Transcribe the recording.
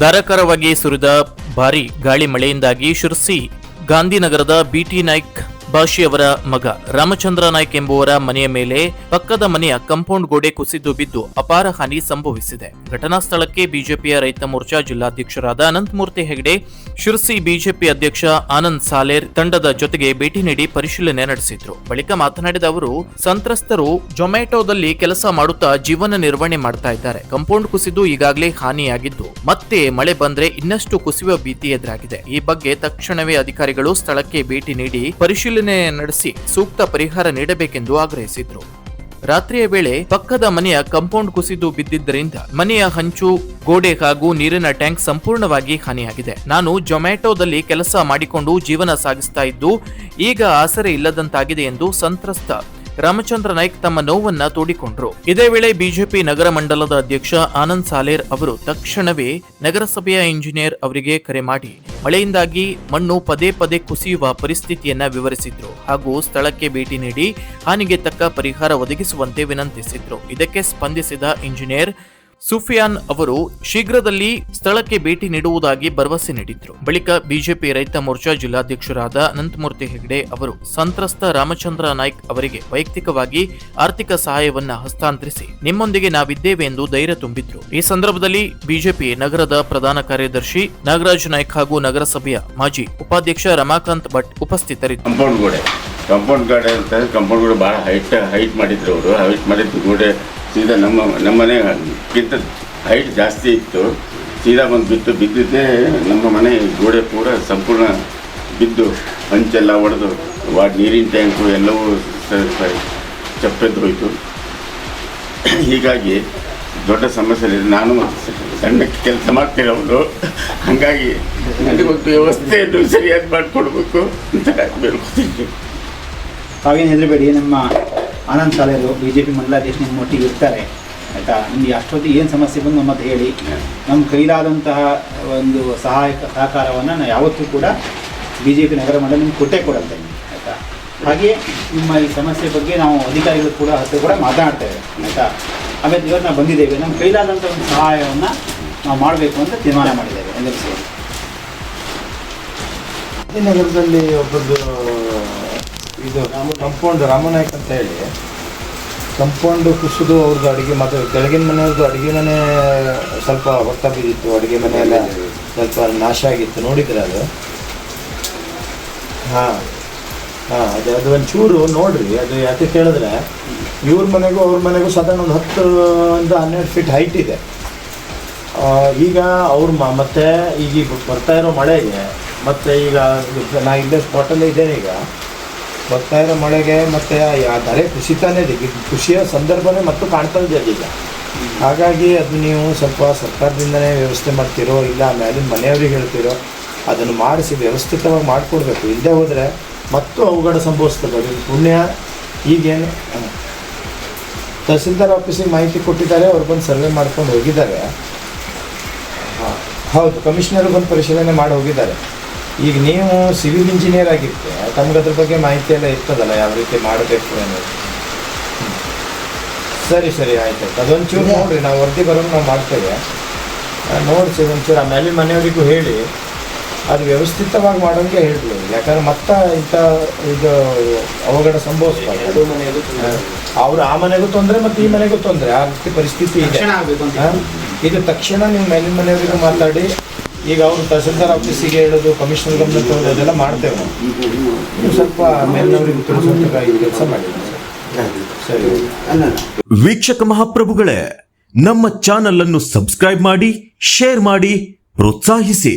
ಧಾರಾಕಾರವಾಗಿ ಸುರಿದ ಭಾರೀ ಗಾಳಿ ಮಳೆಯಿಂದಾಗಿ ಶಿರ್ಸಿ ಗಾಂಧಿನಗರದ ಬಿಟಿ ನಾಯ್ಕ್ ಬಾಷಿ ಅವರ ಮಗ ರಾಮಚಂದ್ರ ನಾಯ್ಕ್ ಎಂಬುವರ ಮನೆಯ ಮೇಲೆ ಪಕ್ಕದ ಮನೆಯ ಕಾಂಪೌಂಡ್ ಗೋಡೆ ಕುಸಿದು ಬಿದ್ದು ಅಪಾರ ಹಾನಿ ಸಂಭವಿಸಿದೆ. ಘಟನಾ ಸ್ಥಳಕ್ಕೆ ಬಿಜೆಪಿಯ ರೈತ ಮೋರ್ಚಾ ಜಿಲ್ಲಾಧ್ಯಕ್ಷರಾದ ಅನಂತಮೂರ್ತಿ ಹೆಗಡೆ, ಶಿರ್ಸಿ ಬಿಜೆಪಿ ಅಧ್ಯಕ್ಷ ಆನಂದ್ ಸಾಲೇರ್ ತಂಡದ ಜೊತೆಗೆ ಭೇಟಿ ನೀಡಿ ಪರಿಶೀಲನೆ ನಡೆಸಿದ್ರು. ಬಳಿಕ ಮಾತನಾಡಿದ ಅವರು, ಸಂತ್ರಸ್ತರು ಜೊಮ್ಯಾಟೊದಲ್ಲಿ ಕೆಲಸ ಮಾಡುತ್ತಾ ಜೀವನ ನಿರ್ವಹಣೆ ಮಾಡ್ತಾ ಇದ್ದಾರೆ. ಕಾಂಪೌಂಡ್ ಕುಸಿದು ಈಗಾಗಲೇ ಹಾನಿಯಾಗಿದ್ದು ಮತ್ತೆ ಮಳೆ ಬಂದ್ರೆ ಇನ್ನಷ್ಟು ಕುಸಿಯುವ ಭೀತಿ ಎದುರಾಗಿದೆ. ಈ ಬಗ್ಗೆ ತಕ್ಷಣವೇ ಅಧಿಕಾರಿಗಳು ಸ್ಥಳಕ್ಕೆ ಭೇಟಿ ನೀಡಿ ಪರಿಶೀಲನೆ ನಡೆಸಿ ಸೂಕ್ತ ಪರಿಹಾರ ನೀಡಬೇಕೆಂದು ಆಗ್ರಹಿಸಿದ್ರು. ರಾತ್ರಿಯ ವೇಳೆ ಪಕ್ಕದ ಮನೆಯ ಕಾಂಪೌಂಡ್ ಕುಸಿದು ಬಿದ್ದಿದ್ದರಿಂದ ಮನೆಯ ಹಂಚು, ಗೋಡೆ ಹಾಗೂ ನೀರಿನ ಟ್ಯಾಂಕ್ ಸಂಪೂರ್ಣವಾಗಿ ಹಾನಿಯಾಗಿದೆ. ನಾನು ಜೊಮ್ಯಾಟೊದಲ್ಲಿ ಕೆಲಸ ಮಾಡಿಕೊಂಡು ಜೀವನ ಸಾಗಿಸ್ತಾ ಇದ್ದು ಈಗ ಆಸರೆ ಇಲ್ಲದಂತಾಗಿದೆ ಎಂದು ಸಂತ್ರಸ್ತ ರಾಮಚಂದ್ರ ನಾಯ್ಕ್ ತಮ್ಮ ನೋವನ್ನ ತೋಡಿಕೊಂಡ್ರು. ಇದೇ ವೇಳೆ ಬಿಜೆಪಿ ನಗರ ಮಂಡಲದ ಅಧ್ಯಕ್ಷ ಆನಂದ್ ಸಾಲೇರ್ ಅವರು ತಕ್ಷಣವೇ ನಗರಸಭೆಯ ಇಂಜಿನಿಯರ್ ಅವರಿಗೆ ಕರೆ ಮಾಡಿ ಮಳೆಯಿಂದಾಗಿ ಮಣ್ಣು ಪದೇ ಪದೇ ಕುಸಿಯುವ ಪರಿಸ್ಥಿತಿಯನ್ನ ವಿವರಿಸಿದ್ರು ಹಾಗೂ ಸ್ಥಳಕ್ಕೆ ಭೇಟಿ ನೀಡಿ ಹಾನಿಗೆ ತಕ್ಕ ಪರಿಹಾರ ಒದಗಿಸುವಂತೆ ವಿನಂತಿಸಿದ್ರು. ಇದಕ್ಕೆ ಸ್ಪಂದಿಸಿದ ಇಂಜಿನಿಯರ್ ಸುಫಿಯಾನ್ ಅವರು ಶೀಘ್ರದಲ್ಲಿ ಸ್ಥಳಕ್ಕೆ ಭೇಟಿ ನೀಡುವುದಾಗಿ ಭರವಸೆ ನೀಡಿದ್ರು. ಬಳಿಕ ಬಿಜೆಪಿ ರೈತ ಮೋರ್ಚಾ ಜಿಲ್ಲಾಧ್ಯಕ್ಷರಾದ ಅನಂತಮೂರ್ತಿ ಹೆಗಡೆ ಅವರು ಸಂತ್ರಸ್ತ ರಾಮಚಂದ್ರ ನಾಯ್ಕ್ ಅವರಿಗೆ ವೈಯಕ್ತಿಕವಾಗಿ ಆರ್ಥಿಕ ಸಹಾಯವನ್ನ ಹಸ್ತಾಂತರಿಸಿ ನಿಮ್ಮೊಂದಿಗೆ ನಾವಿದ್ದೇವೆ ಎಂದು ಧೈರ್ಯ ತುಂಬಿದ್ರು. ಈ ಸಂದರ್ಭದಲ್ಲಿ ಬಿಜೆಪಿ ನಗರದ ಪ್ರಧಾನ ಕಾರ್ಯದರ್ಶಿ ನಾಗರಾಜ್ ನಾಯ್ಕ್ ಹಾಗೂ ನಗರಸಭೆಯ ಮಾಜಿ ಉಪಾಧ್ಯಕ್ಷ ರಮಾಕಾಂತ್ ಭಟ್ ಉಪಸ್ಥಿತರಿದ್ದರು. ಕಾಂಪೌಂಡ್ ಗೋಡೆ ಅಂತ ಕಾಂಪೌಂಡ್ ಗೋಡೆ ಭಾಳ ಹೈಟ್ ಮಾಡಿದ್ರು ಅವರು. ಹೈಟ್ ಮಾಡಿದ್ದು ಗೋಡೆ ಸೀದಾ ನಮ್ಮ ಮನೆಗಿಂತ ಹೈಟ್ ಜಾಸ್ತಿ ಇತ್ತು. ಸೀದಾ ಬಂದು ಬಿದ್ದಿದ್ದೇ ನಮ್ಮ ಮನೆ ಗೋಡೆ ಪೂರ ಸಂಪೂರ್ಣ ಬಿದ್ದು ಹಂಚೆಲ್ಲ ಒಡೆದು ನೀರಿನ ಟ್ಯಾಂಕು ಎಲ್ಲವೂ ಚಪ್ಪೆದ್ದು ಹೋಯಿತು. ಹೀಗಾಗಿ ದೊಡ್ಡ ಸಮಸ್ಯೆ ಇದೆ. ನಾನು ಸಣ್ಣಕ್ಕೆ ಕೆಲಸ ಮಾಡ್ತಿರೋದು, ಹಾಗಾಗಿ ನನಗೊಂದು ವ್ಯವಸ್ಥೆಯನ್ನು ಸರಿಯಾಗಿ ಮಾಡಿಕೊಡ್ಬೇಕು ಅಂತ ಬೇಡ್ಕೊತೀನಿ. ತಾವೇನು ಹೆದರಬೇಡಿ, ನಮ್ಮ ಆನಂದ್ ಸಾಲೇರು ಬಿಜೆಪಿ ಮಂಡಲಾಧ್ಯಕ್ಷ ನಿಮ್ಮ ಒಟ್ಟಿಗೆ ಇರ್ತಾರೆ ಆಯಿತಾ. ನಿಮಗೆ ಅಷ್ಟೊತ್ತಿಗೆ ಏನು ಸಮಸ್ಯೆ ಬಂದು ನಮ್ಮ ಹತ್ರ ಹೇಳಿ, ನಮ್ಮ ಕೈಲಾದಂತಹ ಒಂದು ಸಹಕಾರವನ್ನು ನಾವು ಯಾವತ್ತೂ ಕೂಡ ಬಿಜೆಪಿ ನಗರ ಮಂಡಲ ನಿಮ್ಗೆ ಕೊಟ್ಟೇ ಕೊಡುತ್ತೆ ಆಯಿತಾ. ಹಾಗೆ ನಿಮ್ಮ ಈ ಸಮಸ್ಯೆ ಬಗ್ಗೆ ನಾವು ಅಧಿಕಾರಿಗಳು ಕೂಡ ಹತ್ತಿರ ಕೂಡ ಮಾತನಾಡ್ತೇವೆ ಆಯಿತಾ. ಆಮೇಲೆ ಇವತ್ತು ನಾವು ಬಂದಿದ್ದೇವೆ, ನಮ್ಮ ಕೈಲಾದಂಥ ಒಂದು ಸಹಾಯವನ್ನು ನಾವು ಮಾಡಬೇಕು ಅಂತ ತೀರ್ಮಾನ ಮಾಡಿದ್ದೇವೆ ಎಲ್ಲರೂ ಸೇರಿ. ಈ ನಗರದಲ್ಲಿ ಒಬ್ಬರು ಇದು ಕಂಪೌಂಡ್ ರಾಮನಾಯ್ಕ್ ಅಂತ ಹೇಳಿ ಕಂಪೌಂಡ್ ಕುಸಿದು ಅವ್ರದ್ದು ಅಡುಗೆ ಮತ್ತು ಕೆಳಗಿನ ಮನೆಯವ್ರದ್ದು ಅಡುಗೆ ಮನೆ ಸ್ವಲ್ಪ ಹೊತ್ತ ಬಿದ್ದಿತ್ತು. ಅಡುಗೆ ಮನೆಯೆಲ್ಲ ಸ್ವಲ್ಪ ನಾಶ ಆಗಿತ್ತು, ನೋಡಿದ್ರೆ ಅದು. ಹಾಂ ಅದು ಒಂಚೂರು ನೋಡ್ರಿ. ಅದು ಯಾಕೆ ಕೇಳಿದ್ರೆ ಇವ್ರ ಮನೆಗೂ ಅವ್ರ ಮನೆಗೂ ಸಾಧಾರಣ ಒಂದು 10-12 ಫೀಟ್ ಹೈಟ್ ಇದೆ. ಈಗ ಅವ್ರ ಮತ್ತೆ ಈಗ ಬರ್ತಾ ಇರೋ ಮಳೆಗೆ ಮತ್ತು ಈಗ ನಾ ಇಲ್ಲೇ ಸ್ಪಾಟಲ್ಲೇ ಇದ್ದೇನೆ. ಈಗ ಬರ್ತಾ ಇರೋ ಮಳೆಗೆ ಮತ್ತು ಆ ಧರೆ ಕುಸಿತಾನೇ ಇದೆ, ಖುಷಿಯ ಸಂದರ್ಭನೇ ಮತ್ತು ಕಾಣ್ತಾ ಇದೆ ಈಗ. ಹಾಗಾಗಿ ಅದು ನೀವು ಸ್ವಲ್ಪ ಸರ್ಕಾರದಿಂದನೇ ವ್ಯವಸ್ಥೆ ಮಾಡ್ತಿರೋ ಇಲ್ಲ ಮೇಲಿನ ಮನೆಯವ್ರಿಗೆ ಹೇಳ್ತಿರೋ ಅದನ್ನು ಮಾಡಿಸಿ ವ್ಯವಸ್ಥಿತವಾಗಿ ಮಾಡಿಕೊಡ್ಬೇಕು. ಇಲ್ಲದೆ ಹೋದರೆ ಮತ್ತು ಅವಘಡ ಸಂಭವಿಸ್ತದೆ. ಅದು ಪುಣ್ಯ ಈಗೇನು ತಹಸೀಲ್ದಾರ್ ಆಫೀಸಿಗೆ ಮಾಹಿತಿ ಕೊಟ್ಟಿದ್ದಾರೆ, ಅವ್ರು ಬಂದು ಸರ್ವೆ ಮಾಡ್ಕೊಂಡು ಹೋಗಿದ್ದಾರೆ. ಹೌದು, ಕಮಿಷನರ್ ಬಂದು ಪರಿಶೀಲನೆ ಮಾಡಿ ಹೋಗಿದ್ದಾರೆ. ಈಗ ನೀವು ಸಿವಿಲ್ ಇಂಜಿನಿಯರ್ ಆಗಿರುತ್ತೆ, ತಮ್ಗೆ ಅದ್ರ ಬಗ್ಗೆ ಮಾಹಿತಿ ಎಲ್ಲ ಇರ್ತದಲ್ಲ, ಯಾವ ರೀತಿ ಮಾಡಬೇಕು ಅನ್ನೋದು. ಸರಿ ಆಯ್ತು. ಅದೊಂಚೂರು ನೋಡಿರಿ, ನಾವು ವರದಿ ಬರೋದು ನಾವು ಮಾಡ್ತೇವೆ. ನೋಡಿಸಿ ಒಂಚೂರು ಆ ಮೇಲಿನ ಮನೆಯವರಿಗೂ ಹೇಳಿ ಅದು ವ್ಯವಸ್ಥಿತವಾಗಿ ಮಾಡೋಂಗೆ ಹೇಳ್ಬೋದು. ಯಾಕಂದ್ರೆ ಮತ್ತೆ ಇಂಥ ಇದು ಅವಘಡ ಸಂಭವಿಸ್ಬಾರ್ದು. ಅವ್ರು ಆ ಮನೆಗೂ ತೊಂದರೆ ಮತ್ತು ಈ ಮನೆಗೂ ತೊಂದರೆ, ಆ ರೀತಿ ಪರಿಸ್ಥಿತಿ ಇದೆ. ಇದು ತಕ್ಷಣ ನೀವು ಮೇಲಿನ ಮನೆಯವರಿಗೂ ಮಾತಾಡಿ, ಈಗ ಅವರು ತಹಸೀಲ್ದಾರ್ ಆಫೀಸಿಗೆ ಹೇಳೋದು, ಕಮಿಷನರ್ ಗಮನ ತಗೊಳ್ಳೋದು ಅದೆಲ್ಲ ಮಾಡ್ತೇವೆ ನಾವು. ನೀವು ಸ್ವಲ್ಪ ಮೇಲಿನವರಿಗೆ ತಿಳಿಸುವಂಥ ಕೆಲಸ ಮಾಡಿ. ಸರಿ. ವೀಕ್ಷಕ ಮಹಾಪ್ರಭುಗಳೇ, ನಮ್ಮ ಚಾನಲ್ ಅನ್ನು ಸಬ್ಸ್ಕ್ರೈಬ್ ಮಾಡಿ, ಶೇರ್ ಮಾಡಿ, ಪ್ರೋತ್ಸಾಹಿಸಿ.